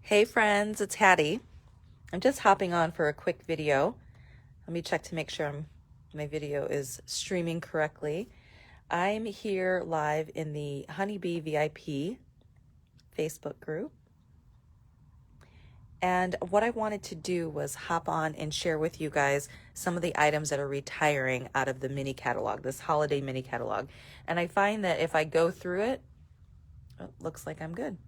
Hey friends, it's Hattie. I'm just hopping on for a quick video. Let me check to make sure my video is streaming correctly. I'm here live in the Honeybee VIP Facebook group. And what I wanted to do was hop on and share with you guys some of the items that are retiring out of the mini catalog, this holiday mini catalog. And I find that if I go through it, looks like I'm good.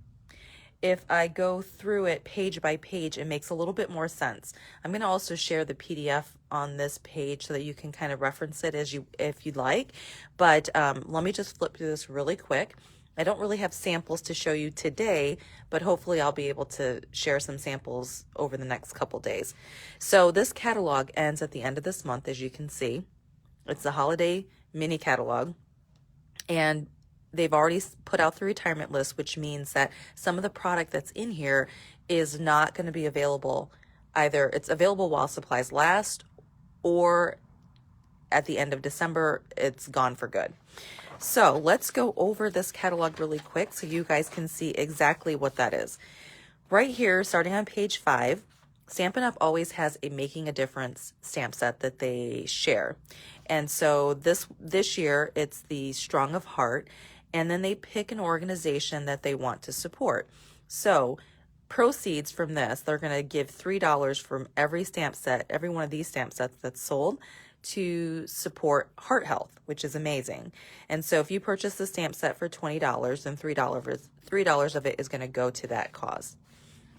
If I go through it page by page, it makes a little bit more sense. I'm going to also share the PDF on this page so that you can kind of reference it if you'd like. But let me just flip through this really quick. I don't really have samples to show you today, but hopefully I'll be able to share some samples over the next couple days. So this catalog ends at the end of this month, as you can see. It's the holiday mini catalog. And they've already put out the retirement list, which means that some of the product that's in here is not going to be available. Either it's available while supplies last, or at the end of December, it's gone for good. So let's go over this catalog really quick so you guys can see exactly what that is. Right here, starting on page 5, Stampin' Up! Always has a Making a Difference stamp set that they share. And so this year, it's the Strong of Heart. And then they pick an organization that they want to support. So proceeds from this, they're going to give $3 from every stamp set, every one of these stamp sets that's sold, to support heart health, which is amazing. And so if you purchase the stamp set for $20, then $3 of it is going to go to that cause.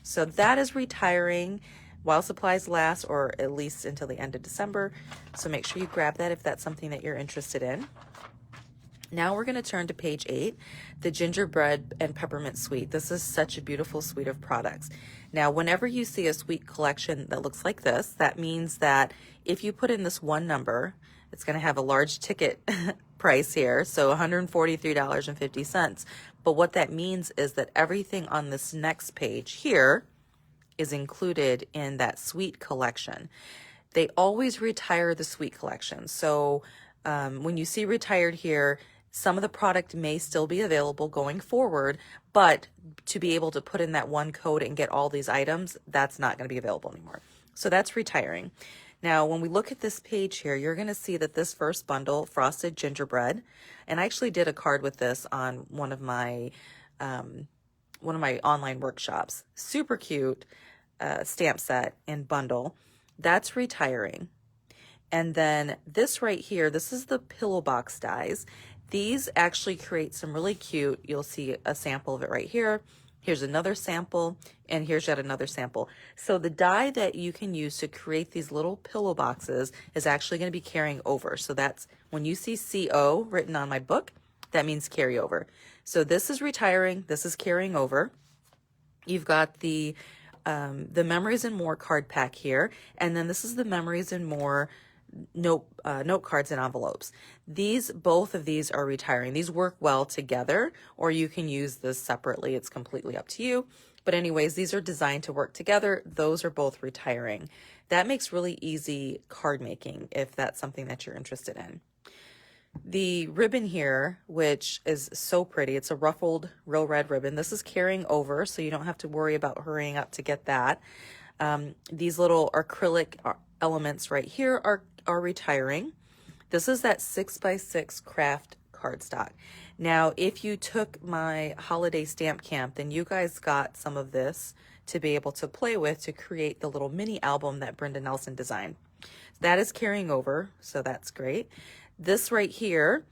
So that is retiring while supplies last, or at least until the end of December. So make sure you grab that if that's something that you're interested in. Now we're going to turn to page 8, the Gingerbread and Peppermint Suite. This is such a beautiful suite of products. Now, whenever you see a suite collection that looks like this, that means that if you put in this one number, it's going to have a large ticket price here, so $143.50. But what that means is that everything on this next page here is included in that suite collection. They always retire the suite collection. So when you see retired here, some of the product may still be available going forward, but to be able to put in that one code and get all these items, that's not going to be available anymore. So that's retiring. Now, when we look at this page here, you're going to see that this first bundle, Frosted Gingerbread, and I actually did a card with this on one of my online workshops. Super cute stamp set and bundle. That's retiring. And then this right here, this is the pillow box dies. These actually create some really cute, you'll see a sample of it right here. Here's another sample, and here's yet another sample. So the die that you can use to create these little pillow boxes is actually going to be carrying over. So that's when you see CO written on my book, that means carryover. So this is retiring, this is carrying over. You've got the Memories and More card pack here, and then this is the Memories and More note cards and envelopes. Both of these are retiring. These work well together, or you can use this separately. It's completely up to you. But anyways, these are designed to work together. Those are both retiring. That makes really easy card making if that's something that you're interested in. The ribbon here, which is so pretty, it's a ruffled real red ribbon. This is carrying over, so you don't have to worry about hurrying up to get that. These little acrylic elements right here are retiring. This is that 6x6 craft cardstock. Now, if you took my holiday stamp camp, then you guys got some of this to be able to play with to create the little mini album that Brenda Nelson designed. That is carrying over, so that's great. This right here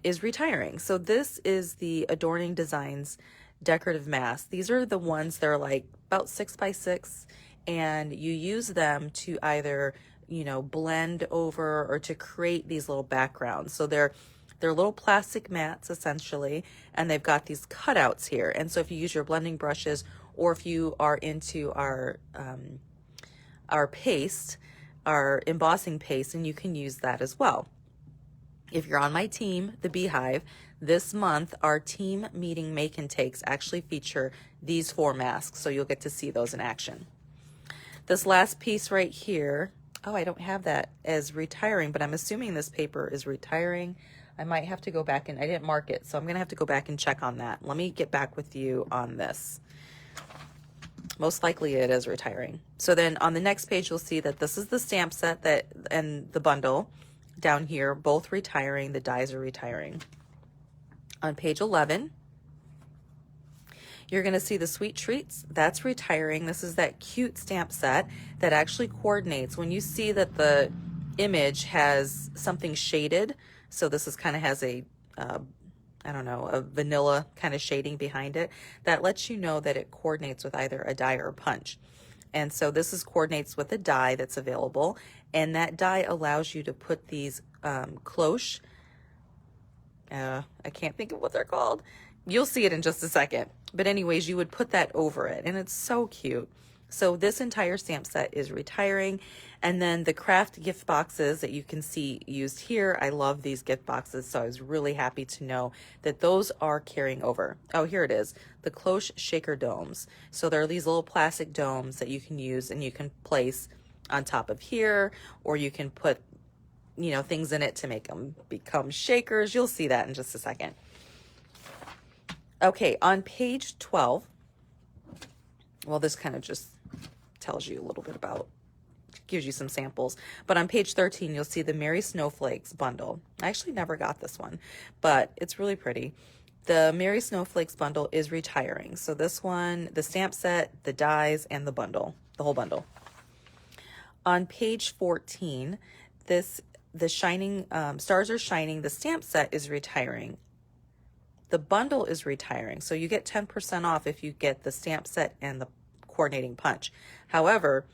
is retiring. So this is the Adorning Designs decorative masks. These are the ones that are like about 6x6, and you use them to either blend over or to create these little backgrounds. So they're little plastic mats essentially, and they've got these cutouts here. And so if you use your blending brushes, or if you are into our paste, our embossing paste, and you can use that as well. If you're on my team, the Beehive, this month our team meeting make and takes actually feature these 4 masks, so you'll get to see those in action. This last piece right here, oh, I don't have that as retiring, but I'm assuming this paper is retiring. I might have to go back and I didn't mark it, so I'm gonna have to go back and check on that. Let me get back with you on this. Most likely it is retiring. So then on the next page, you'll see that this is the stamp set that and the bundle down here, both retiring. The dies are retiring. On page 11, you're going to see the Sweet Treats. That's retiring. This is that cute stamp set that actually coordinates. When you see that the image has something shaded, so this is kind of has a I don't know, a vanilla kind of shading behind it, that lets you know that it coordinates with either a die or a punch. And so this is coordinates with a die that's available, and that die allows you to put these cloche, I can't think of what they're called. You'll see it in just a second. But anyways, you would put that over it, and it's so cute. So this entire stamp set is retiring. And then the craft gift boxes that you can see used here, I love these gift boxes, so I was really happy to know that those are carrying over. Oh, here it is, the Cloche shaker domes. So there are these little plastic domes that you can use and you can place on top of here, or you can put, you know, things in it to make them become shakers. You'll see that in just a second. Okay, on page 12, well, this kind of just tells you a little bit about, gives you some samples. But on page 13, you'll see the Merry Snowflakes bundle. I actually never got this one, but it's really pretty. The Merry Snowflakes bundle is retiring. So this one, the stamp set, the dies, and the bundle, the whole bundle. On page 14, the Shining, Stars Are Shining, the stamp set is retiring. The bundle is retiring. So you get 10% off if you get the stamp set and the coordinating punch. However,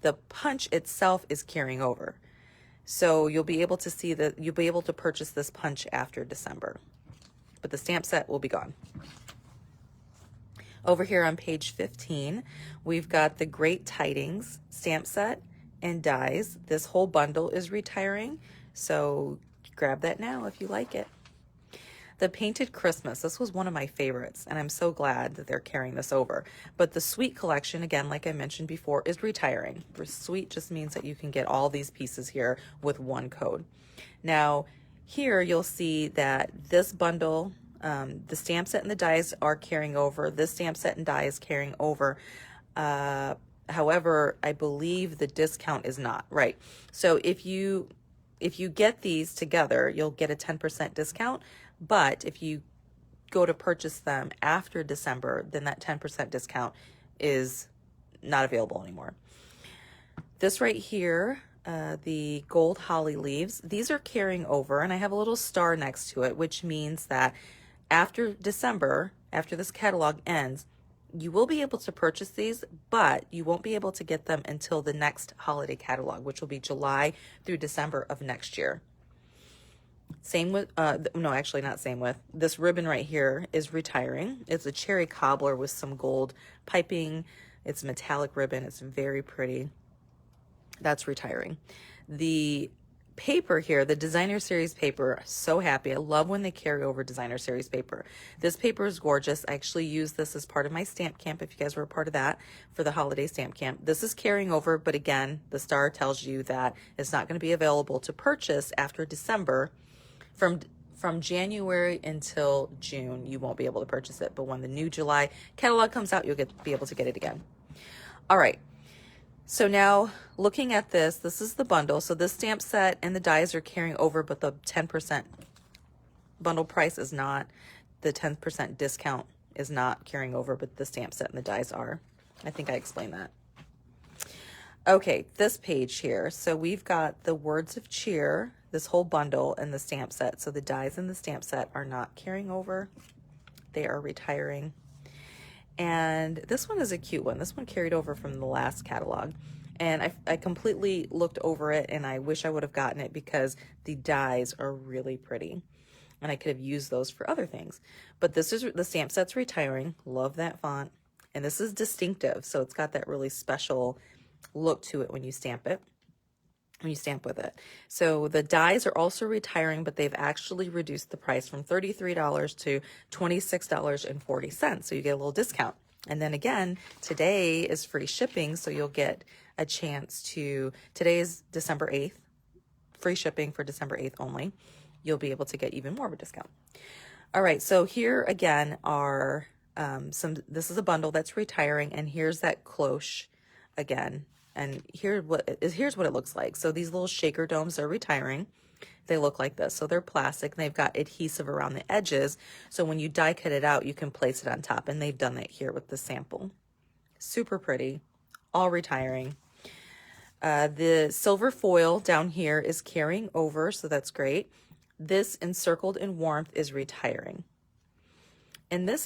the punch itself is carrying over. So you'll be able to see that you'll be able to purchase this punch after December, but the stamp set will be gone. Over here on page 15, we've got the Great Tidings stamp set and dies. This whole bundle is retiring, so grab that now if you like it. The Painted Christmas, this was one of my favorites, and I'm so glad that they're carrying this over. But the Sweet collection, again, like I mentioned before, is retiring. For Sweet just means that you can get all these pieces here with one code. Now, here you'll see that this bundle, the stamp set and the dies are carrying over. This stamp set and die is carrying over. However, I believe the discount is not. Right. So if you get these together, you'll get a 10% discount. But if you go to purchase them after December, then that 10% discount is not available anymore. This right here, the gold holly leaves, these are carrying over, and I have a little star next to it, which means that after December, after this catalog ends, you will be able to purchase these, but you won't be able to get them until the next holiday catalog, which will be July through December of next year. Same with, no, actually not same with, this ribbon right here is retiring. It's a cherry cobbler with some gold piping. It's metallic ribbon. It's very pretty. That's retiring. The paper here, the designer series paper, so happy. I love when they carry over designer series paper. This paper is gorgeous. I actually used this as part of my stamp camp, if you guys were a part of that, for the holiday stamp camp. This is carrying over, but again, the star tells you that it's not going to be available to purchase after December. From January until June, you won't be able to purchase it. But when the new July catalog comes out, you'll be able to get it again. All right. So now looking at this, this is the bundle. So this stamp set and the dies are carrying over, but the 10% bundle price is not. The 10% discount is not carrying over, but the stamp set and the dies are. I think I explained that. Okay, this page here. So we've got the Words of Cheer, this whole bundle, and the stamp set. So the dies and the stamp set are not carrying over. They are retiring. And this one is a cute one. This one carried over from the last catalog. And I completely looked over it, and I wish I would have gotten it because the dies are really pretty. And I could have used those for other things. But this is the stamp set's retiring. Love that font. And this is distinctive. So it's got that really special look to it when you stamp it, when you stamp with it. So the dies are also retiring, but they've actually reduced the price from $33 to $26.40. So you get a little discount. And then again, today is free shipping. So you'll get a chance to, today is December 8th, free shipping for December 8th only. You'll be able to get even more of a discount. All right. So here again are this is a bundle that's retiring, and here's that cloche again. And here's what it looks like. So these little shaker domes are retiring. They look like this. So they're plastic, and they've got adhesive around the edges. So when you die cut it out, you can place it on top. And they've done that here with the sample. Super pretty, all retiring. The silver foil down here is carrying over, so that's great. This encircled in warmth is retiring. And this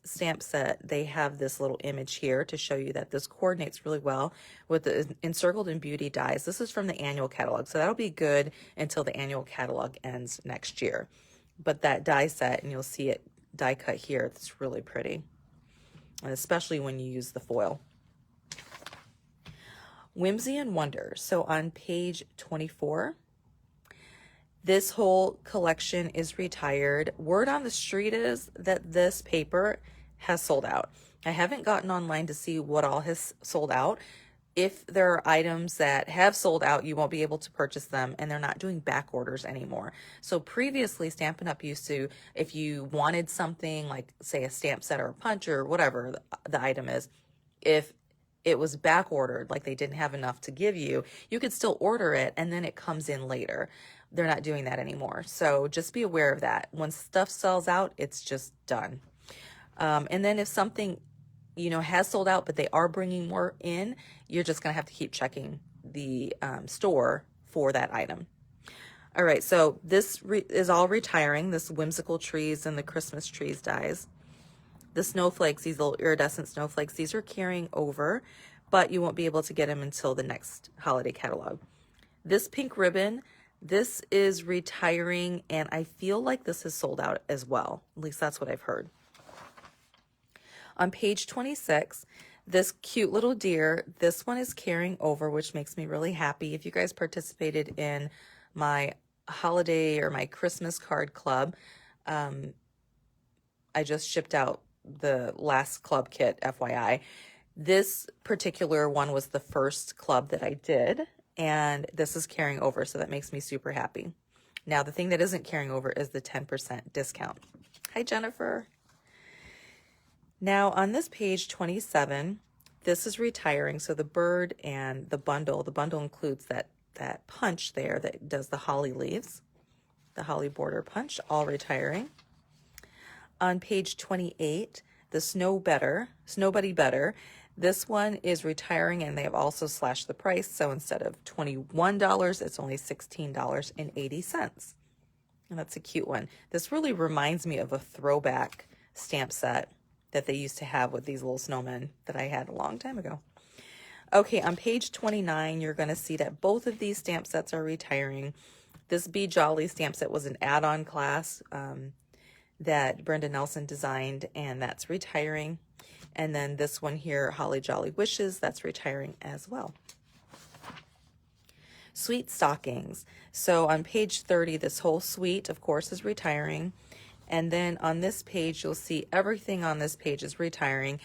stamp set, they have this little image here to show you that this coordinates really well with the encircled in beauty dies. This is from the annual catalog, so that'll be good until the annual catalog ends next year. But that die set, and you'll see it die cut here, it's really pretty. And especially when you use the foil. Whimsy and Wonder. So on page 24, this whole collection is retired. Word on the street is that this paper has sold out. I haven't gotten online to see what all has sold out. If there are items that have sold out, you won't be able to purchase them, and they're not doing back orders anymore. So previously, Stampin' Up! Used to, if you wanted something like, say, a stamp set or a punch or whatever the item is, if it was back ordered, like they didn't have enough to give you, you could still order it, and then it comes in later. They're not doing that anymore. So just be aware of that. When stuff sells out, it's just done. And then if something, has sold out, but they are bringing more in, you're just going to have to keep checking the store for that item. All right, so this is all retiring, this whimsical trees and the Christmas trees dies. The snowflakes, these little iridescent snowflakes, these are carrying over, but you won't be able to get them until the next holiday catalog. This pink ribbon, this is retiring, and I feel like this is sold out as well. At least that's what I've heard. On page 26, this cute little deer, this one is carrying over, which makes me really happy. If you guys participated in my holiday or my Christmas card club, I just shipped out the last club kit, FYI. This particular one was the first club that I did, and this is carrying over, so that makes me super happy. Now, the thing that isn't carrying over is the 10% discount. Hi, Jennifer. Now, on this page 27, this is retiring, so the bird and the bundle includes that punch there that does the holly leaves, the holly border punch, all retiring. On page 28, the Snow Buddy Better, this one is retiring, and they have also slashed the price. So instead of $21, it's only $16.80. And that's a cute one. This really reminds me of a throwback stamp set that they used to have with these little snowmen that I had a long time ago. Okay, on page 29, you're going to see that both of these stamp sets are retiring. This Be Jolly stamp set was an add-on class that Brenda Nelson designed, and that's retiring. And then this one here, Holly Jolly Wishes, that's retiring as well. Sweet Stockings. So on page 30, this whole suite, of course, is retiring. And then on this page, you'll see everything on this page is retiring.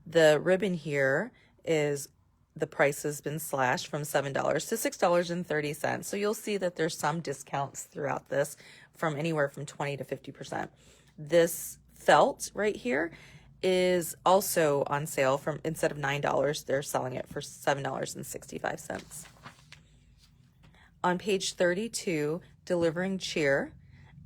The ribbon here is, the price has been slashed from $7 to $6.30. So you'll see that there's some discounts throughout this, from anywhere from 20 to 50%. This felt right here is also on sale. From instead of $9, they're selling it for $7.65. On page 32, Delivering Cheer,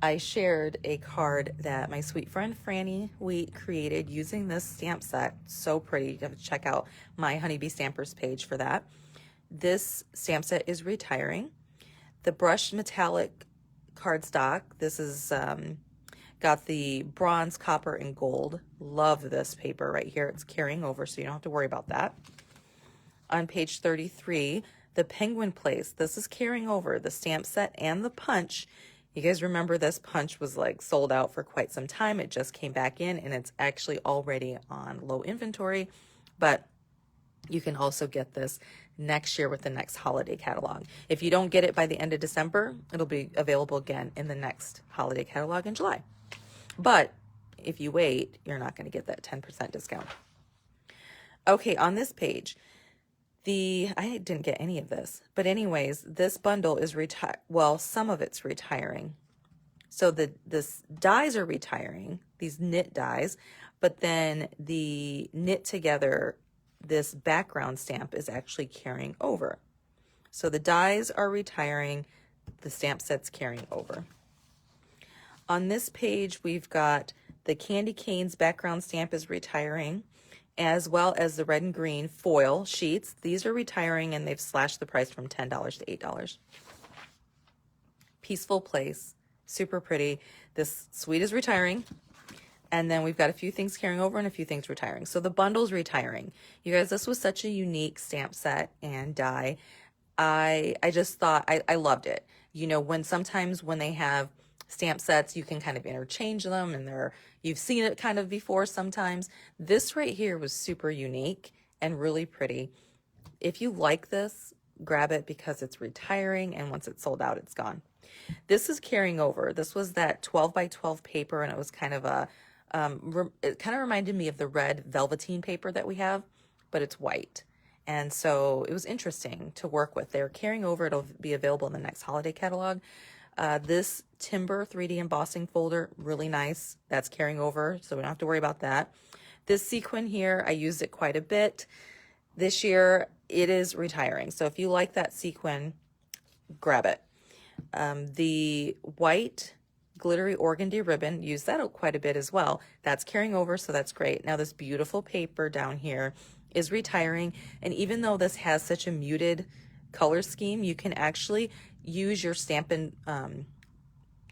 I shared a card that my sweet friend Franny Wheat created using this stamp set. So pretty. You have to check out my Honeybee Stampers page for that. This stamp set is retiring. The brushed metallic cardstock, this is got the bronze, copper, and gold. Love this paper right here. It's carrying over, so you don't have to worry about that. On page 33, the Penguin Place. This is carrying over, the stamp set and the punch. You guys remember this punch was like sold out for quite some time. It just came back in, and it's actually already on low inventory, but you can also get this next year with the next holiday catalog. If you don't get it by the end of December, it'll be available again in the next holiday catalog in July. But if you wait, you're not going to get that 10% discount. Okay, on this page, I didn't get any of this, but anyways, this bundle is some of it's retiring. So this dies are retiring, these knit dies, but then the knit together, this background stamp is actually carrying over. So the dies are retiring, the stamp set's carrying over. On this page, we've got the Candy Canes background stamp is retiring, as well as the red and green foil sheets. These are retiring, and they've slashed the price from $10 to $8. Peaceful Place, super pretty. This suite is retiring. And then we've got a few things carrying over and a few things retiring. So the bundle's retiring. You guys, this was such a unique stamp set and die. I just thought, I loved it. You know, sometimes when they have stamp sets, you can kind of interchange them, and you've seen it kind of before sometimes. This right here was super unique and really pretty. If you like this, grab it because it's retiring, and once it's sold out, it's gone. This is carrying over. This was that 12 by 12 paper, and it was kind of it kind of reminded me of the red velveteen paper that we have, but it's white. And so it was interesting to work with. They're carrying over. It'll be available in the next holiday catalog. This Timber 3D embossing folder, really nice. That's carrying over, so we don't have to worry about that. This sequin here, I used it quite a bit. This year, it is retiring. So if you like that sequin, grab it. The white glittery organdy ribbon, use that quite a bit as well. That's carrying over, so that's great. Now this beautiful paper down here is retiring, and even though this has such a muted color scheme, you can actually use your Stampin',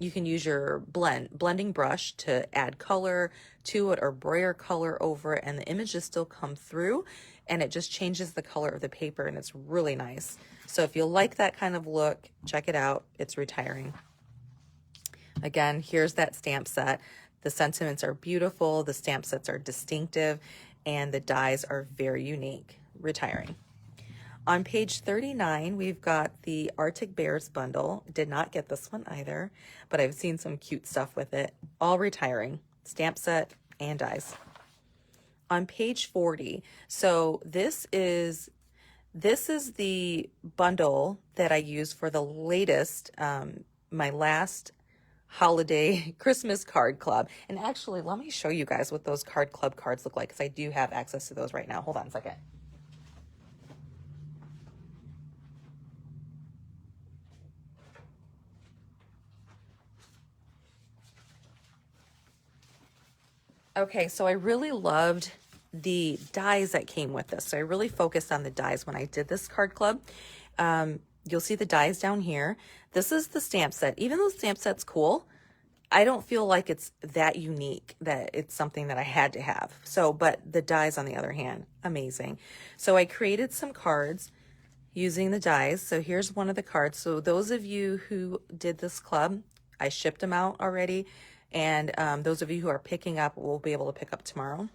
you can use your blending brush to add color to it or brayer color over it, and the images still come through, and it just changes the color of the paper, and it's really nice. So if you like that kind of look, check it out. It's retiring. Again, here's that stamp set. The sentiments are beautiful, the stamp sets are distinctive, and the dies are very unique. Retiring. On page 39, we've got the Arctic Bears bundle. Did not get this one either, but I've seen some cute stuff with it. All retiring. Stamp set and dies. On page 40, so this is the bundle that I used for the latest, my last holiday Christmas card club. And actually, let me show you guys what those card club cards look like, because I do have access to those right now. Hold on a second. Okay, so I really loved the dies that came with this. So I really focused on the dies when I did this card club. You'll see the dies down here. This is the stamp set. Even though the stamp set's cool, I don't feel like it's that unique that it's something that I had to have. So, but the dies on the other hand, amazing. So I created some cards using the dies. So here's one of the cards. So those of you who did this club, I shipped them out already. And those of you who are picking up will be able to pick up tomorrow.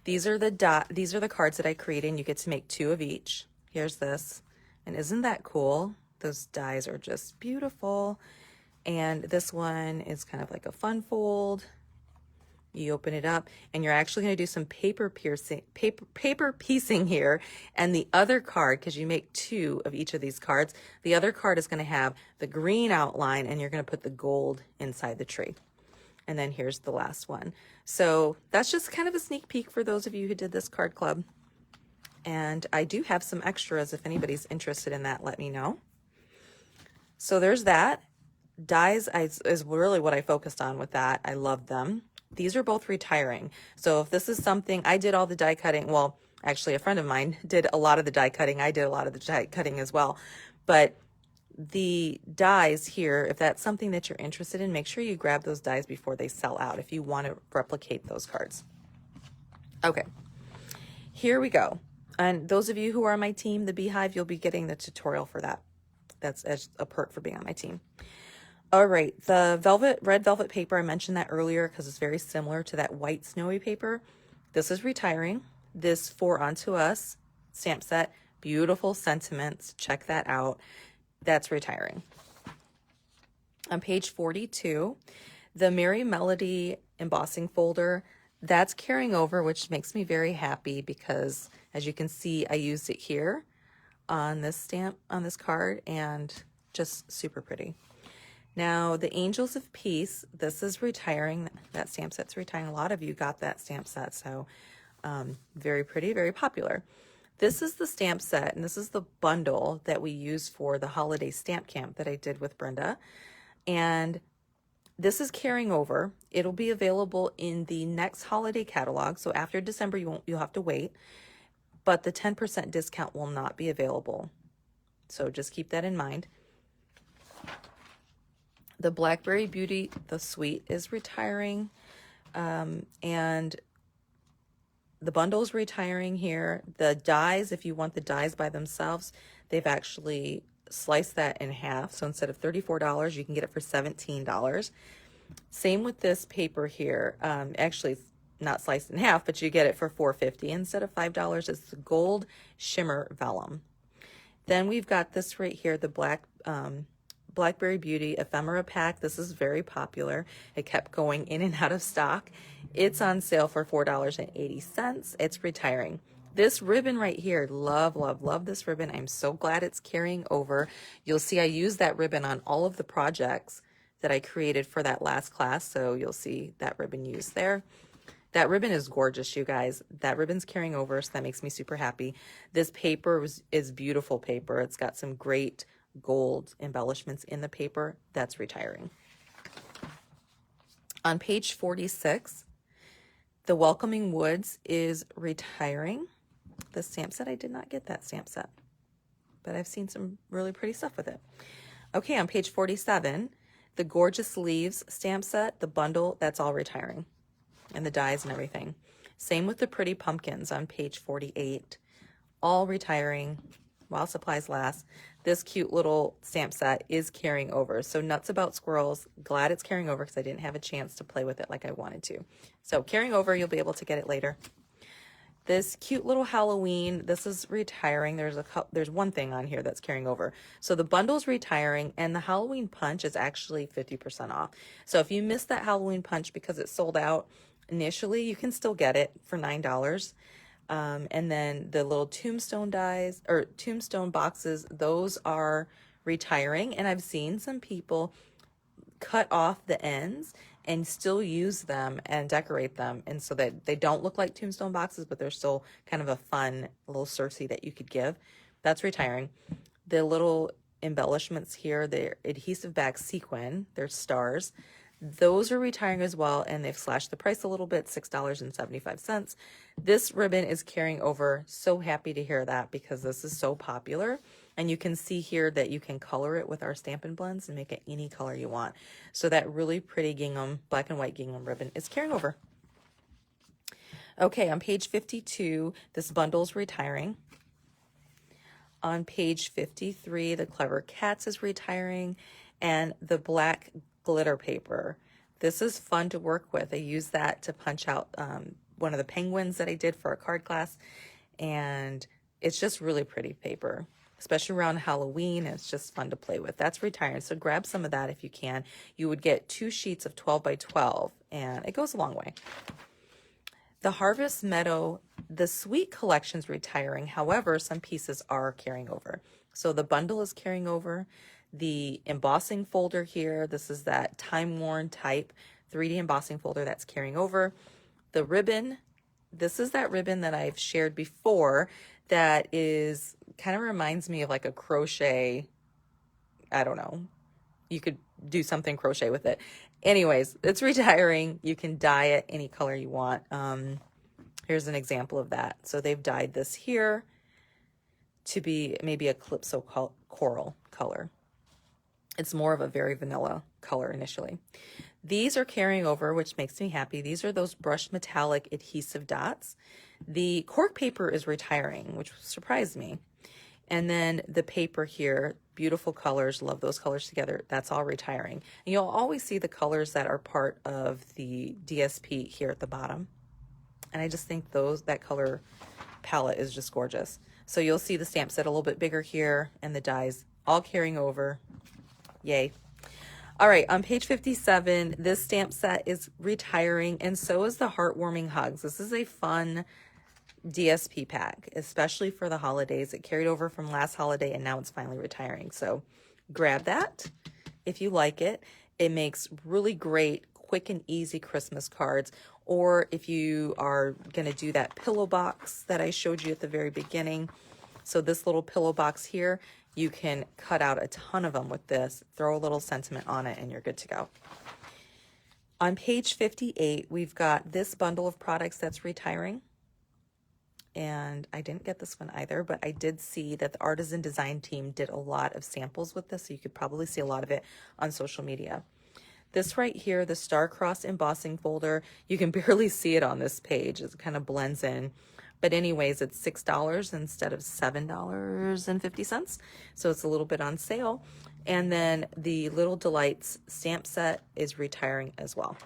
These are the cards that I created, and you get to make 2 of each. Here's this. And isn't that cool? Those dies are just beautiful. And this one is kind of like a fun fold. You open it up, and you're actually going to do some paper piecing here. And the other card, because you make 2 of each of these cards, the other card is going to have the green outline, and you're going to put the gold inside the tree. And then here's the last one. So that's just kind of a sneak peek for those of you who did this card club. And I do have some extras. If anybody's interested in that, let me know. So there's that. Dies is really what I focused on with that. I love them. These are both retiring. So if this is something, I did all the die cutting. Well, actually a friend of mine did a lot of the die cutting. I did a lot of the die cutting as well. But the dies here, if that's something that you're interested in, make sure you grab those dies before they sell out if you want to replicate those cards. Okay, here we go. And those of you who are on my team, the Beehive, you'll be getting the tutorial for that. That's a perk for being on my team. All right, the red velvet paper, I mentioned that earlier because it's very similar to that white snowy paper. This is retiring. This For Unto Us stamp set, beautiful sentiments. Check that out. That's retiring. On page 42, the Merry Melody embossing folder, that's carrying over, which makes me very happy because, as you can see, I used it here on this stamp, on this card, and just super pretty. Now, the Angels of Peace, this is retiring. That stamp set's retiring. A lot of you got that stamp set, so very pretty, very popular. This is the stamp set, and this is the bundle that we use for the holiday stamp camp that I did with Brenda. And this is carrying over. It'll be available in the next holiday catalog. So after December, you'll have to wait, but the 10% discount will not be available. So just keep that in mind. The Blackberry Beauty, the suite, is retiring, and the bundle's retiring here. The dies, if you want the dies by themselves, they've actually sliced that in half. So instead of $34, you can get it for $17. Same with this paper here. Actually, it's not sliced in half, but you get it for $4.50 instead of $5. It's the gold shimmer vellum. Then we've got this right here, the Blackberry Beauty Ephemera pack. This is very popular. It kept going in and out of stock. It's on sale for $4.80. It's retiring. This ribbon right here, love, love, love this ribbon. I'm so glad it's carrying over. You'll see I use that ribbon on all of the projects that I created for that last class, so you'll see that ribbon used there. That ribbon is gorgeous, you guys. That ribbon's carrying over, so that makes me super happy. This paper is beautiful paper. It's got some great gold embellishments in the paper. That's retiring. On page 46, the Welcoming Woods is retiring. The stamp set, I did not get that stamp set, but I've seen some really pretty stuff with it. Okay, on page 47, the Gorgeous Leaves stamp set, the bundle, that's all retiring, and the dies and everything. Same with the Pretty Pumpkins on page 48, all retiring while supplies last. This cute little stamp set is carrying over. So nuts about squirrels. Glad it's carrying over because I didn't have a chance to play with it like I wanted to. So carrying over, you'll be able to get it later. This cute little Halloween, this is retiring. There's one thing on here that's carrying over. So the bundle's retiring, and the Halloween punch is actually 50% off. So if you missed that Halloween punch because it sold out initially, you can still get it for $9. And then the little tombstone dies or tombstone boxes, those are retiring. And I've seen some people cut off the ends and still use them and decorate them. And so that they don't look like tombstone boxes, but they're still kind of a fun little Cersei that you could give. That's retiring. The little embellishments here, they're adhesive back sequin, they're stars. Those are retiring as well, and they've slashed the price a little bit, $6.75. This ribbon is carrying over. So happy to hear that because this is so popular. And you can see here that you can color it with our Stampin' blends and make it any color you want. So that really pretty gingham, black and white gingham ribbon is carrying over. Okay, on page 52, this bundle's retiring. On page 53, the Clever Cats is retiring, and the black glitter paper. This is fun to work with. I use that to punch out one of the penguins that I did for a card class, and it's just really pretty paper, especially around Halloween. It's just fun to play with. That's retiring, so grab some of that if you can. You would get 2 sheets of 12 by 12, and it goes a long way. The Harvest Meadow, the Sweet collection's retiring. However, some pieces are carrying over. So the bundle is carrying over. The embossing folder here, this is that time-worn type 3D embossing folder that's carrying over. The ribbon, this is that ribbon that I've shared before that is kind of reminds me of like a crochet. I don't know. You could do something crochet with it. Anyways, it's retiring. You can dye it any color you want. Here's an example of that. So they've dyed this here to be maybe a Calypso coral color. It's more of a very vanilla color initially. These are carrying over, which makes me happy. These are those brushed metallic adhesive dots. The cork paper is retiring, which surprised me. And then the paper here, beautiful colors, love those colors together. That's all retiring. And you'll always see the colors that are part of the DSP here at the bottom. And I just think that color palette is just gorgeous. So you'll see the stamp set a little bit bigger here and the dies all carrying over. Yay. All right, on page 57, this stamp set is retiring, and so is the Heartwarming Hugs. This is a fun DSP pack, especially for the holidays. It carried over from last holiday, and now it's finally retiring. So grab that if you like it. It makes really great, quick and easy Christmas cards. Or if you are going to do that pillow box that I showed you at the very beginning. So this little pillow box here, you can cut out a ton of them with this, throw a little sentiment on it, and you're good to go. On page 58, we've got this bundle of products that's retiring. And I didn't get this one either, but I did see that the artisan design team did a lot of samples with this, so you could probably see a lot of it on social media. This right here, the Star-Crossed embossing folder, you can barely see it on this page. It kind of blends in. But anyways, it's $6 instead of $7.50. So it's a little bit on sale. And then the Little Delights stamp set is retiring as well.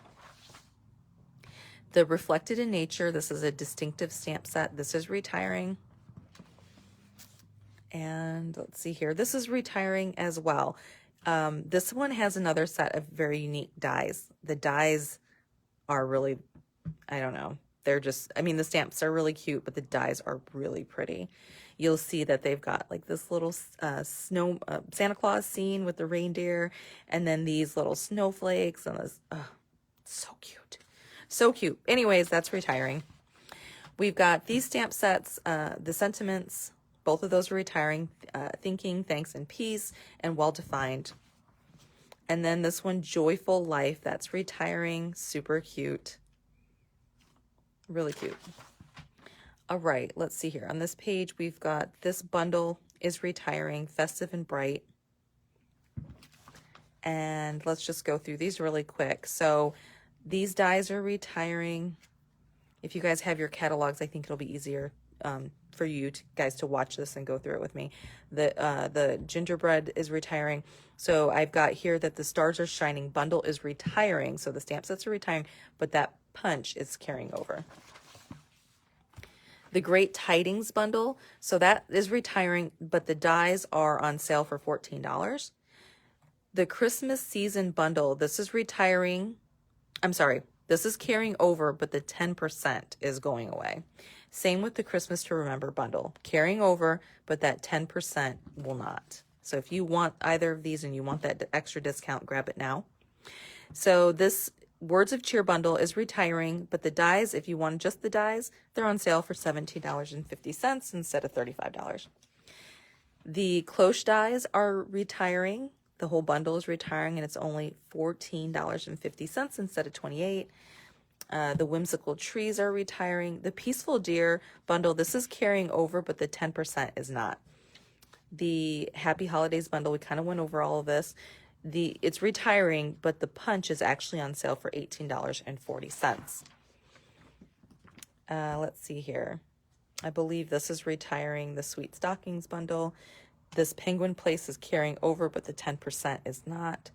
The Reflected in Nature, this is a distinctive stamp set. This is retiring. And let's see here. This is retiring as well. This one has another set of very unique dies. The dies are really, I don't know. They're just, I mean, the stamps are really cute, but the dies are really pretty. You'll see that they've got like this little Santa Claus scene with the reindeer, and then these little snowflakes, and this, so cute. So cute. Anyways, that's retiring. We've got these stamp sets, the sentiments, both of those are retiring, Thinking, Thanks, and Peace, and Well-Defined. And then this one, Joyful Life, that's retiring, super cute. Really cute. All right, let's see here. On this page, we've got this bundle is retiring, Festive and Bright. And let's just go through these really quick. So these dies are retiring. If you guys have your catalogs, I think it'll be easier for you guys to watch this and go through it with me. The Gingerbread is retiring. So I've got here that the Stars Are Shining bundle is retiring. So the stamp sets are retiring, but that punch is carrying over. The Great Tidings bundle, so that is retiring, but the dies are on sale for $14. The Christmas Season bundle, this is retiring. I'm sorry, this is carrying over, but the 10% is going away. Same with the Christmas to Remember bundle, carrying over, but that 10% will not. So if you want either of these and you want that extra discount, grab it now. So this Words of Cheer bundle is retiring, but the dies, if you want just the dies, they're on sale for $17.50 instead of $35. The Cloche dies are retiring. The whole bundle is retiring, and it's only $14.50 instead of $28. The Whimsical Trees are retiring. The Peaceful Deer bundle, this is carrying over, but the 10% is not. The Happy Holidays bundle, we kind of went over all of this. It's retiring, but the punch is actually on sale for $18.40. Let's see here. I believe this is retiring, the Sweet Stockings bundle. This Penguin Place is carrying over, but the 10% is not.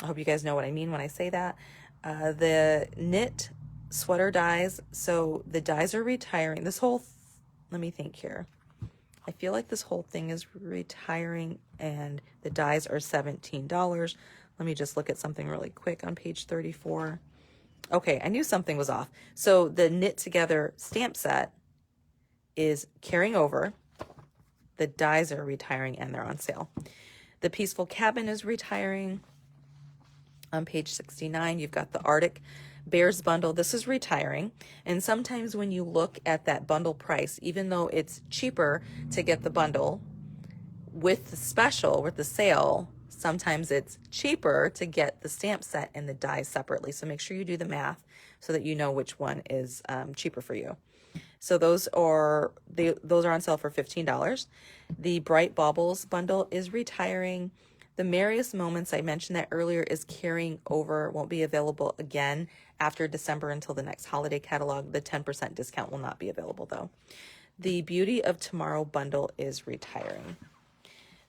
I hope you guys know what I mean when I say that. The Knit Sweater dies. So the dies are retiring. This whole, let me think here. I feel like this whole thing is retiring, and the dies are $17. Let me just look at something really quick on page 34. Okay, I knew something was off. So the Knit Together stamp set is carrying over. The dies are retiring, and they're on sale. The Peaceful Cabin is retiring. On page 69, you've got the Arctic Bears bundle. This is retiring, and sometimes when you look at that bundle price, even though it's cheaper to get the bundle with the special, with the sale, sometimes it's cheaper to get the stamp set and the dies separately. So make sure you do the math so that you know which one is cheaper for you. So those are on sale for $15. The Bright Baubles bundle is retiring. The Merriest Moments, I mentioned that earlier, is carrying over, won't be available again after December until the next holiday catalog. The 10% discount will not be available though. The Beauty of Tomorrow bundle is retiring.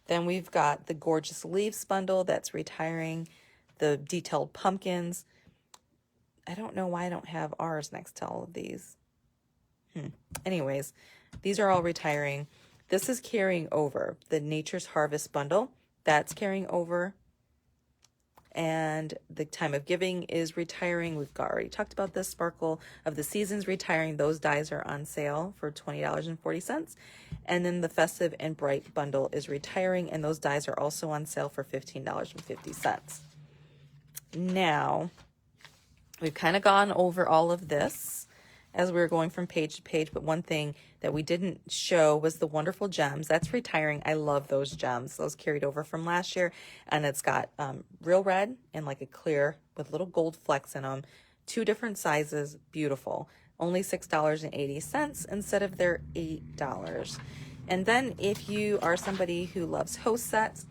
Then we've got the Gorgeous Leaves bundle that's retiring. The Detailed Pumpkins. I don't know why I don't have ours next to all of these. Anyways, these are all retiring. This is carrying over. The Nature's Harvest bundle, that's carrying over. And the time of giving is retiring. We've already talked about this. Sparkle of the Seasons retiring. Those dies are on sale for $20.40. And then the Festive and Bright bundle is retiring, and those dies are also on sale for $15.50. Now, we've kind of gone over all of this as we were going from page to page, but one thing that we didn't show was the wonderful gems. That's retiring. I love those gems. Those carried over from last year, and it's got real red and like a clear with little gold flecks in them. 2 different sizes. Beautiful. Only $6.80 instead of their $8. And then if you are somebody who loves host sets,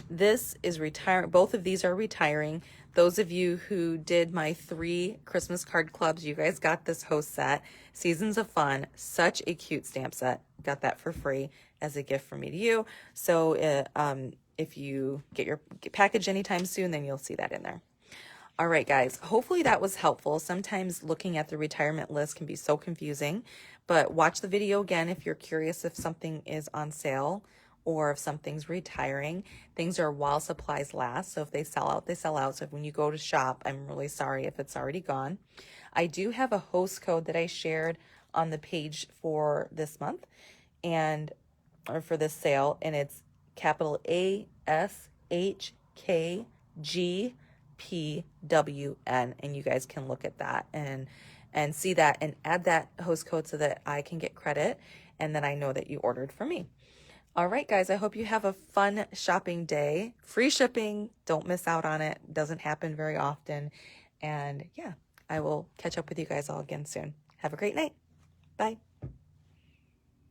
this is retiring. Both of these are retiring. Those of you who did my 3 Christmas card clubs, you guys got this host set, Seasons of Fun. Such a cute stamp set. Got that for free as a gift from me to you. So if you get your package anytime soon, then you'll see that in there. All right, guys, hopefully that was helpful. Sometimes looking at the retirement list can be so confusing, but watch the video again if you're curious if something is on sale or if something's retiring. Things are while supplies last, so if they sell out, they sell out. So when you go to shop, I'm really sorry if it's already gone. I do have a host code that I shared on the page for this month or for this sale, and it's capital ASHKGPWN, and you guys can look at that and see that and add that host code so that I can get credit and then I know that you ordered from me. All right, guys, I hope you have a fun shopping day. Free shipping. Don't miss out on it. Doesn't happen very often. And yeah, I will catch up with you guys all again soon. Have a great night. Bye.